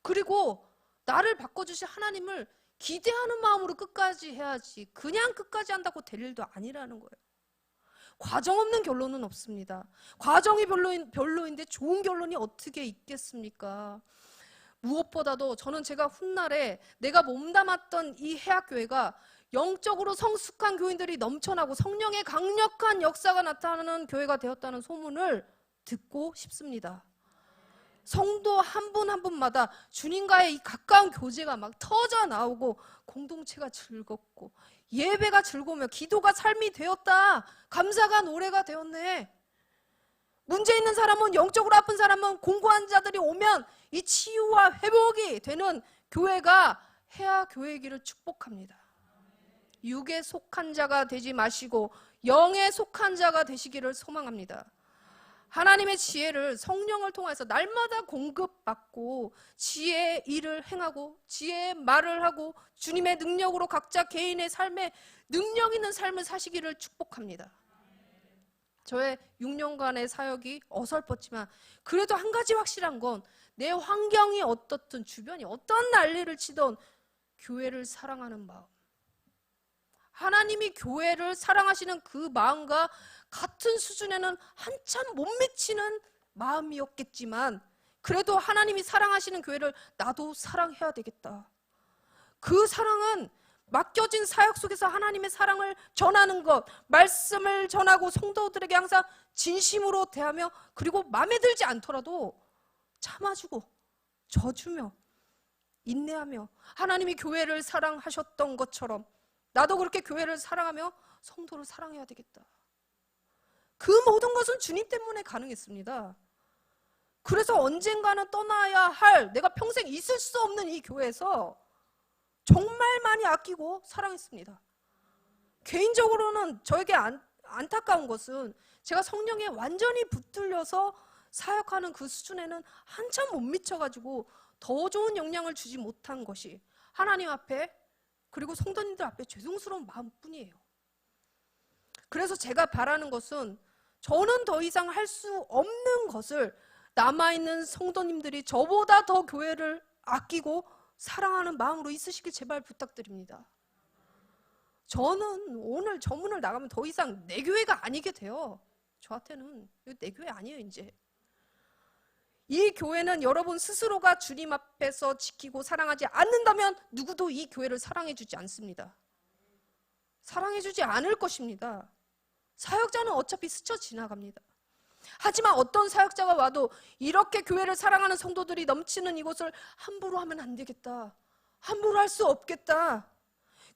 Speaker 1: 그리고 나를 바꿔주실 하나님을 기대하는 마음으로 끝까지 해야지 그냥 끝까지 한다고 될 일도 아니라는 거예요. 과정 없는 결론은 없습니다. 과정이 별로인데 좋은 결론이 어떻게 있겠습니까? 무엇보다도 저는 제가 훗날에 내가 몸담았던 이 해학교회가 영적으로 성숙한 교인들이 넘쳐나고 성령의 강력한 역사가 나타나는 교회가 되었다는 소문을 듣고 싶습니다. 성도 한 분 한 분마다 주님과의 이 가까운 교제가 막 터져 나오고 공동체가 즐겁고 예배가 즐거우며 기도가 삶이 되었다. 감사가 노래가 되었네. 문제 있는 사람은 영적으로 아픈 사람은 공고한 자들이 오면 이 치유와 회복이 되는 교회가 해야 교회이기를 축복합니다. 육에 속한 자가 되지 마시고 영에 속한 자가 되시기를 소망합니다. 하나님의 지혜를 성령을 통해서 날마다 공급받고 지혜의 일을 행하고 지혜의 말을 하고 주님의 능력으로 각자 개인의 삶에 능력 있는 삶을 사시기를 축복합니다. 저의 6년간의 사역이 어설펐지만 그래도 한 가지 확실한 건 내 환경이 어떻든 주변이 어떤 난리를 치던 교회를 사랑하는 마음, 하나님이 교회를 사랑하시는 그 마음과 같은 수준에는 한참 못 미치는 마음이었겠지만, 그래도 하나님이 사랑하시는 교회를 나도 사랑해야 되겠다. 그 사랑은 맡겨진 사역 속에서 하나님의 사랑을 전하는 것, 말씀을 전하고 성도들에게 항상 진심으로 대하며, 그리고 마음에 들지 않더라도 참아주고 져주며 인내하며, 하나님이 교회를 사랑하셨던 것처럼 나도 그렇게 교회를 사랑하며 성도를 사랑해야 되겠다. 그 모든 것은 주님 때문에 가능했습니다. 그래서 언젠가는 떠나야 할, 내가 평생 있을 수 없는 이 교회에서 정말 많이 아끼고 사랑했습니다. 개인적으로는 저에게 안타까운 것은 제가 성령에 완전히 붙들려서 사역하는 그 수준에는 한참 못 미쳐가지고 더 좋은 영향을 주지 못한 것이 하나님 앞에, 그리고 성도님들 앞에 죄송스러운 마음뿐이에요. 그래서 제가 바라는 것은, 저는 더 이상 할 수 없는 것을 남아있는 성도님들이 저보다 더 교회를 아끼고 사랑하는 마음으로 있으시길 제발 부탁드립니다. 저는 오늘 저 문을 나가면 더 이상 내 교회가 아니게 돼요. 저한테는 이거 내 교회 아니에요. 이제 이 교회는 여러분 스스로가 주님 앞에서 지키고 사랑하지 않는다면 누구도 이 교회를 사랑해주지 않습니다. 사랑해주지 않을 것입니다. 사역자는 어차피 스쳐 지나갑니다. 하지만 어떤 사역자가 와도 이렇게 교회를 사랑하는 성도들이 넘치는 이곳을 함부로 하면 안 되겠다, 함부로 할 수 없겠다,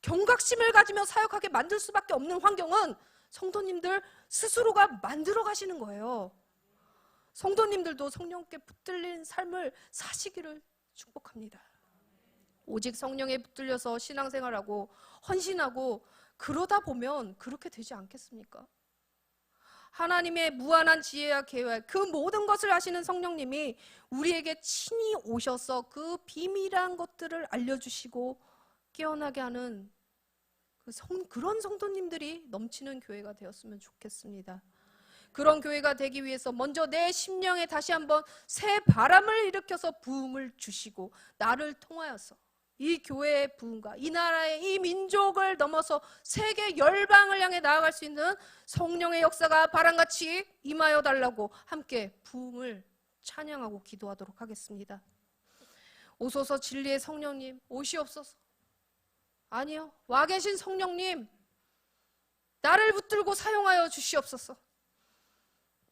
Speaker 1: 경각심을 가지며 사역하게 만들 수밖에 없는 환경은 성도님들 스스로가 만들어 가시는 거예요. 성도님들도 성령께 붙들린 삶을 사시기를 축복합니다. 오직 성령에 붙들려서 신앙생활하고 헌신하고 그러다 보면 그렇게 되지 않겠습니까? 하나님의 무한한 지혜와 계획, 그 모든 것을 아시는 성령님이 우리에게 친히 오셔서 그 비밀한 것들을 알려주시고 깨어나게 하는 그런 성도님들이 넘치는 교회가 되었으면 좋겠습니다. 그런 교회가 되기 위해서 먼저 내 심령에 다시 한번 새 바람을 일으켜서 부음을 주시고, 나를 통하여서 이 교회의 부흥과 이 나라의 이 민족을 넘어서 세계 열방을 향해 나아갈 수 있는 성령의 역사가 바람같이 임하여 달라고 함께 부흥을 찬양하고 기도하도록 하겠습니다. 오소서 진리의 성령님 오시옵소서. 아니요, 와 계신 성령님 나를 붙들고 사용하여 주시옵소서.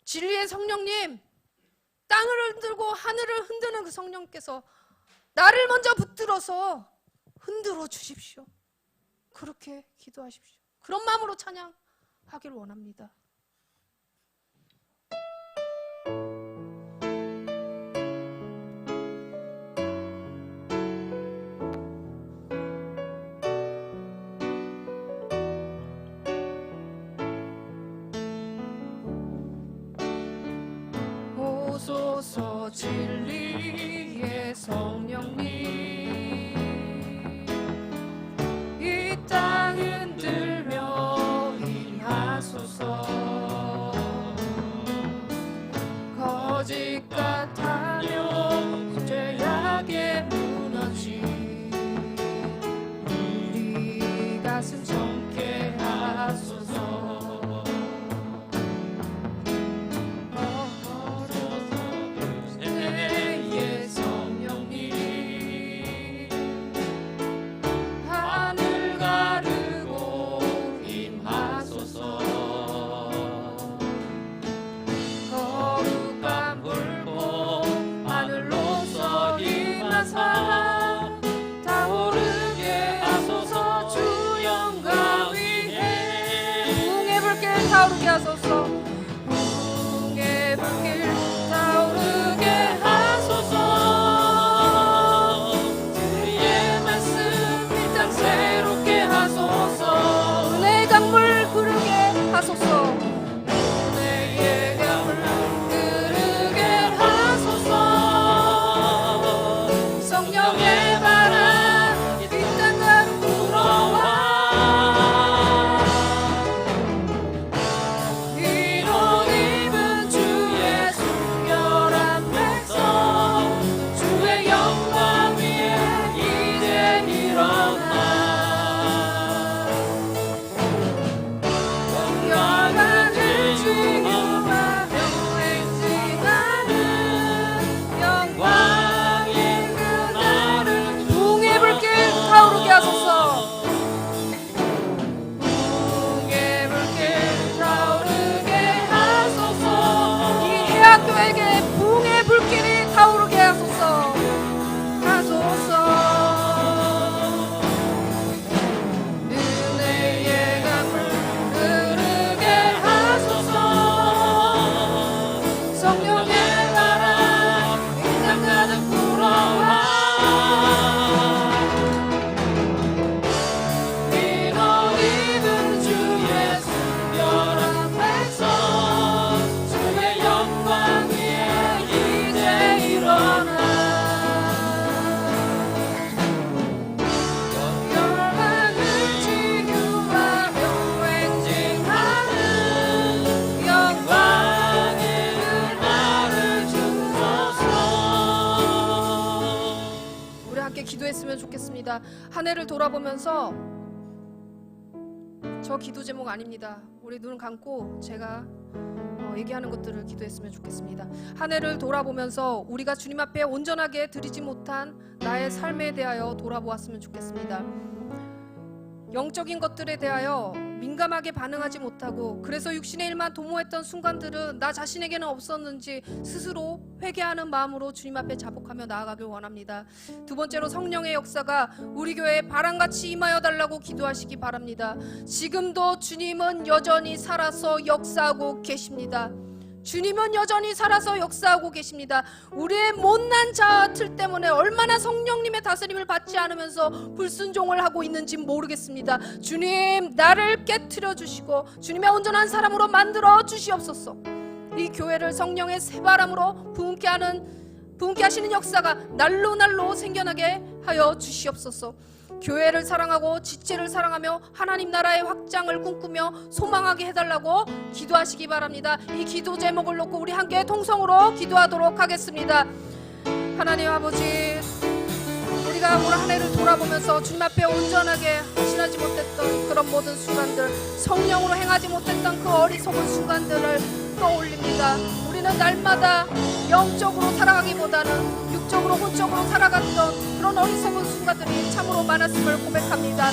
Speaker 1: 진리의 성령님, 땅을 흔들고 하늘을 흔드는 그 성령께서 나를 먼저 붙들어서 흔들어 주십시오. 그렇게 기도하십시오. 그런 마음으로 찬양하길 원합니다. 오소서 진리의 성령님, 이 땅 흔들며 임하소서. 거짓 같아며 죄악에 무너진 우리 가슴 젊게 하소서. 타오르게 하소서. 부흥의 불길 타오르게 하소서. 주의 말씀 이 땅 새롭게 하소서. 은혜의 강물 흐르게 하소서. 은혜의 강물 흐르게 하소서. 성령의 바람 이 땅 가로 불어와. 주의 영광 위에 이제 일어나 함께 기도했으면 좋겠습니다. 한 해를 돌아보면서 저 기도 제목 아닙니다. 우리 눈 감고 제가 얘기하는 것들을 기도했으면 좋겠습니다. 한 해를 돌아보면서 우리가 주님 앞에 온전하게 드리지 못한 나의 삶에 대하여 돌아보았으면 좋겠습니다. 영적인 것들에 대하여 민감하게 반응하지 못하고 그래서 육신의 일만 도모했던 순간들은 나 자신에게는 없었는지 스스로 회개하는 마음으로 주님 앞에 자복하며 나아가길 원합니다. 두 번째로 성령의 역사가 우리 교회에 바람같이 임하여 달라고 기도하시기 바랍니다. 지금도 주님은 여전히 살아서 역사하고 계십니다. 주님은 여전히 살아서 역사하고 계십니다. 우리의 못난 자아틀 때문에 얼마나 성령님의 다스림을 받지 않으면서 불순종을 하고 있는지 모르겠습니다. 주님, 나를 깨트려 주시고 주님의 온전한 사람으로 만들어 주시옵소서. 이 교회를 성령의 새바람으로 부흥케 하시는 역사가 날로 생겨나게 하여 주시옵소서. 교회를 사랑하고 지체를 사랑하며 하나님 나라의 확장을 꿈꾸며 소망하게 해달라고 기도하시기 바랍니다. 이 기도 제목을 놓고 우리 함께 통성으로 기도하도록 하겠습니다. 하나님 아버지, 우리가 올 한 해를 돌아보면서 주님 앞에 온전하게 헌신하지 못했던 그런 모든 순간들, 성령으로 행하지 못했던 그 어리석은 순간들을 떠올립니다. 우리는 날마다 영적으로 살아가기보다는 육적으로 혼적으로 살아갔던 그런 어리석은 순간들이 참으로 많았음을 고백합니다.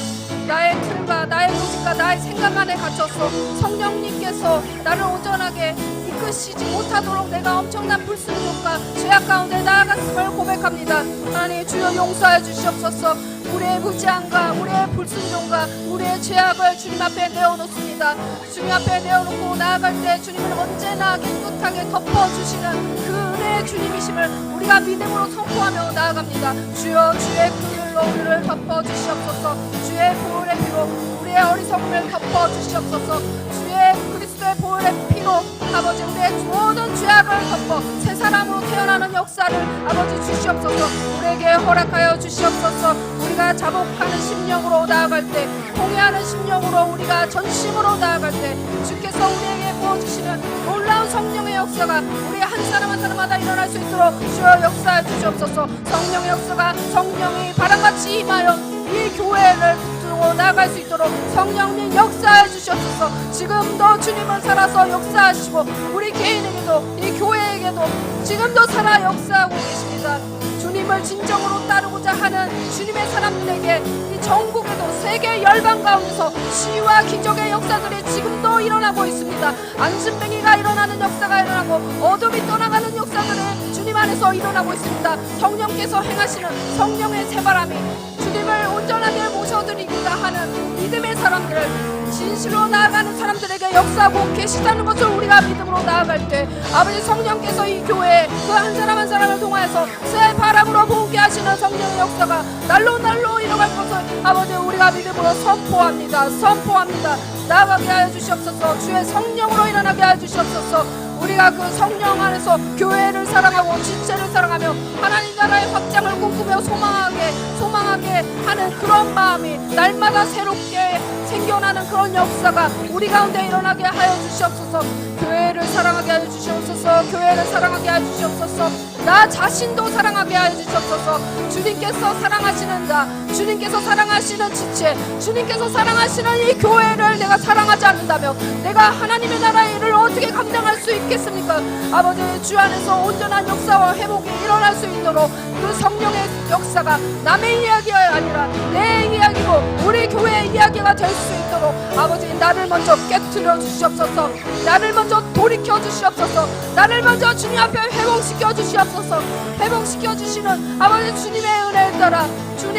Speaker 1: 나의 틀과 나의 고집과 나의 생각 안에 갇혀서 성령님께서 나를 온전하게 이끄시지 못하도록 내가 엄청난 불순종과 죄악 가운데 나아갔음을 고백합니다. 하나님, 주여 용서해 주시옵소서. 우리의 무지함과 우리의 불순종과 우리의 죄악을 주님 앞에 내어놓습니다. 주님 앞에 내어놓고 나아갈 때 주님을 언제나 깨끗하게 덮어주시는 그 은혜의 주님이심을 우리가 믿음으로 선포하며 나아갑니다. 주여, 주의 그늘로 우리를 덮어주시옵소서. 주의 보혈의 피로 우리의 어리석음을 덮어주시옵소서. 주의 그리스도의 보혈의 피로 아버지 우리의 모든 죄악을 덮어 새 사람으로 태어나는 역사를 아버지 주시옵소서. 우리에게 허락하여 주시옵소서. 우리가 자복하는 심령으로 나아갈 때, 공회하는 심령으로 우리가 전심으로 나아갈 때 주께서 우리에게 부어주시는 놀라운 성령의 역사가 우리 한 사람 한 사람마다 일어날 수 있도록 주여 역사해 주시옵소서. 성령의 역사가 성령이 바람같이 임하여 이 교회를 붙들고 나아갈 수 있도록 성령님 역사해 주시옵소서. 지금도 주님은 살아서 역사하시고 우리 개인에게도 이 교회에게도 지금도 살아 역사하고 계십니다. 주님을 진정으로 따르고자 하는 주님의 사람들에게 이 전국에도 세계 열방 가운데서 시와 기적의 역사들이 지금도 일어나고 있습니다. 안심뱅이가 일어나는 역사가 일어나고 어둠이 떠나가는 역사들이 주님 안에서 일어나고 있습니다. 성령께서 행하시는 성령의 새바람이 주님을 온전하게 모셔드리고자 하는 믿음의 사람들, 진실로 나아가는 사람들에게 역사하고 계시다는 것을 우리가 믿음으로 나아갈 때 아버지 성령께서 이 교회에 그 한 사람 한 사람을 통하여서 새 바람으로 부게 하시는 성령의 역사가 날로 일어날 것을 아버지 우리가 믿음으로 선포합니다. 나아가게 하여 주시옵소서. 주의 성령으로 일어나게 하여 주시옵소서. 우리가 그 성령 안에서 교회를 사랑하고 지체를 사랑하며 하나님 나라의 확장을 꿈꾸며 소망하게 하는 그런 마음이 날마다 새롭게 생겨나는 그런 역사가 우리 가운데 일어나게 하여 주시옵소서. 교회를 사랑하게 하여 주시옵소서. 교회를 사랑하게 하여 주시옵소서. 나 자신도 사랑하게 하여 주시옵소서. 주님께서 사랑하시는 자, 주님께서 사랑하시는 지체, 주님께서 사랑하시는 이 교회를 내가 사랑하지 않는다면 내가 하나님의 나라의 일을 어떻게 감당할 수 있겠습니까? 아버지, 주 안에서 온전한 역사와 회복이 일어날 수 있도록 그 성령의 역사가 남의 이야기가 아니라 내 이야기고 우리 교회의 이야기가 될 수 있도록 아버지 나를 먼저 깨트려 주시옵소서. 나를 먼저 돌이켜 주시옵소서. 나를 먼저 주님 앞에 회복시켜 주시옵소서. 회복시켜 주시는 아버지 주님의 은혜에 따라 주님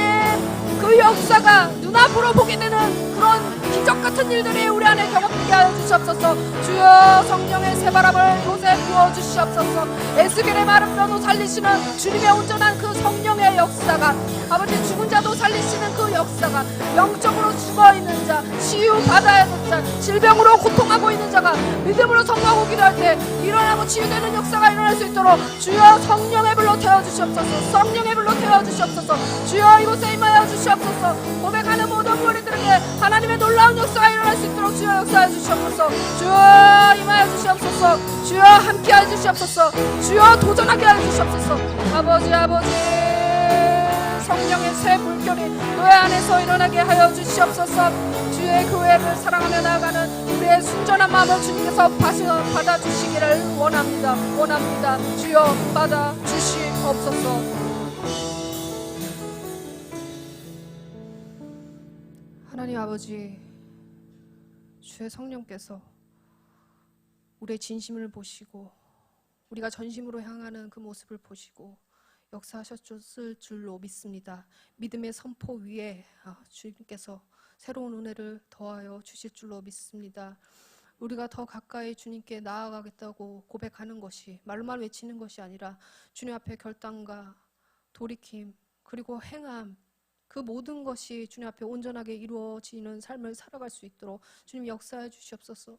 Speaker 1: 그 역사가 눈앞으로 보게 되는 그런 기적 같은 일들이 우리 안에 경험되게 하여 주시옵소서. 주여 성령의 새바람을 곳에 부어 주시옵소서. 에스겔의 마른 뼈도 살리시는 주님의 온전한 그 성령의 역사가 아버지 죽은 자도 살리시는 그 역사가 영적으로 죽어있는 자, 치유받아야 될 자, 질병으로 고통하고 있는 자가 믿음으로 선포하고 기도할 때 일어나고 치유되는 역사가 일어날 수 있도록 주여 성령의 불로 태워주시옵소서. 성령의 불로 태워주시옵소서. 주여 이곳에 임하여 주시옵소서. 고백하는 모든 무리들에게 하나님의 놀라운 역사가 일어날 수 있도록 주여 역사해 주시옵소서. 주여 임하여 주시옵소서. 주여 함께해 주시옵소서. 주여 도전하게 해 주시옵소서. 아버지 성령
Speaker 2: 새 물결이 교회 안에서 일어나게 하여 주시옵소서. 주의 교회를 사랑하며 나아가는 우리의 순전한 마음을 주님께서 받아주시기를 원합니다. 주여 받아주시옵소서.
Speaker 1: 하나님 아버지, 주의 성령께서 우리의 진심을 보시고 우리가 전심으로 향하는 그 모습을 보시고 역사하셨을 줄로 믿습니다. 믿음의 선포 위에 주님께서 새로운 은혜를 더하여 주실 줄로 믿습니다. 우리가 더 가까이 주님께 나아가겠다고 고백하는 것이 말로만 외치는 것이 아니라 주님 앞에 결단과 돌이킴 그리고 행함, 그 모든 것이 주님 앞에 온전하게 이루어지는 삶을 살아갈 수 있도록 주님 역사해 주시옵소서.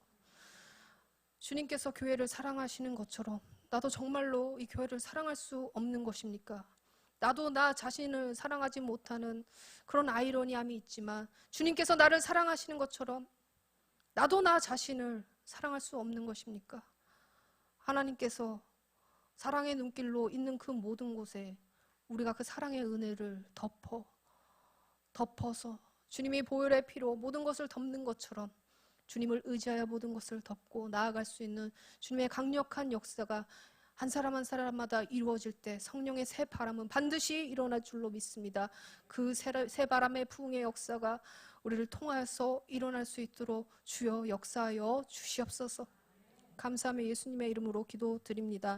Speaker 1: 주님께서 교회를 사랑하시는 것처럼 나도 정말로 이 교회를 사랑할 수 없는 것입니까? 나도 나 자신을 사랑하지 못하는 그런 아이러니함이 있지만 주님께서 나를 사랑하시는 것처럼 나도 나 자신을 사랑할 수 없는 것입니까? 하나님께서 사랑의 눈길로 있는 그 모든 곳에 우리가 그 사랑의 은혜를 덮어서 주님이 보혈의 피로 모든 것을 덮는 것처럼 주님을 의지하여 모든 것을 덮고 나아갈 수 있는 주님의 강력한 역사가 한 사람 한 사람마다 이루어질 때 성령의 새 바람은 반드시 일어날 줄로 믿습니다. 그 새 바람의 부흥의 역사가 우리를 통하여서 일어날 수 있도록 주여 역사하여 주시옵소서. 감사하며 예수님의 이름으로 기도드립니다.